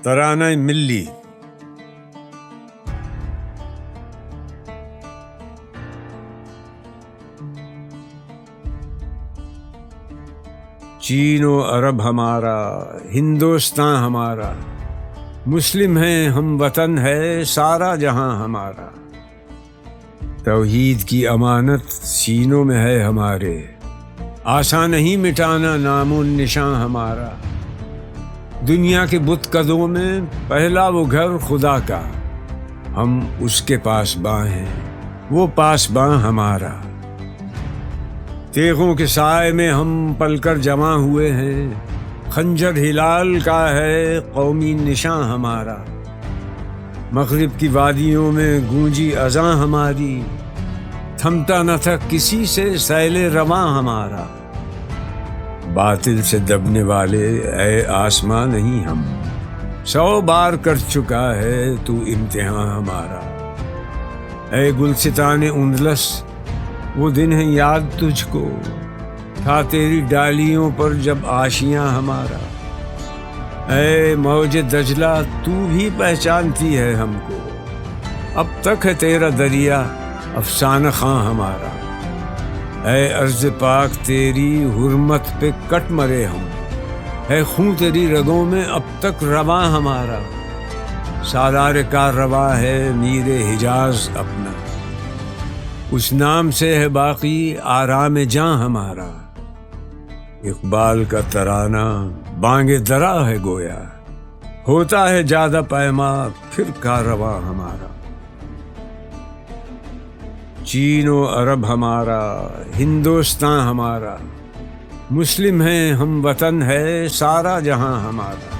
ترانہ ملی۔ چین و عرب ہمارا، ہندوستان ہمارا، مسلم ہیں ہم وطن ہے سارا جہاں ہمارا۔ توحید کی امانت سینوں میں ہے ہمارے، آسان نہیں مٹانا نام و نشاں ہمارا۔ دنیا کے بت قدوں میں پہلا وہ گھر خدا کا، ہم اس کے پاسباں ہیں وہ پاسباں ہمارا۔ تیغوں کے سائے میں ہم پل کر جمع ہوئے ہیں، خنجر ہلال کا ہے قومی نشاں ہمارا۔ مغرب کی وادیوں میں گونجی اذاں ہماری، تھمتا نہ تھا کسی سے سیل رواں ہمارا۔ باطل سے دبنے والے اے آسماں نہیں ہم، 100 بار کر چکا ہے تو امتحان ہمارا۔ اے گلستان اندلس وہ دن ہے یاد تجھ کو، تھا تیری ڈالیوں پر جب آشیاں ہمارا۔ اے موج دجلہ تو بھی پہچانتی ہے ہم کو، اب تک ہے تیرا دریا افسانہ خاں ہمارا۔ اے ارض پاک تیری حرمت پہ کٹ مرے ہم، ہے خون تیری رگوں میں اب تک رواں ہمارا۔ سالار کاررواں ہے میر حجاز اپنا، اس نام سے ہے باقی آرام جاں ہمارا۔ اقبال کا ترانہ بانگ درا ہے گویا، ہوتا ہے جادہ پیما پھر کاررواں ہمارا۔ چین و عرب ہمارا، ہندوستان ہمارا، مسلم ہیں ہم وطن ہے سارا جہاں ہمارا۔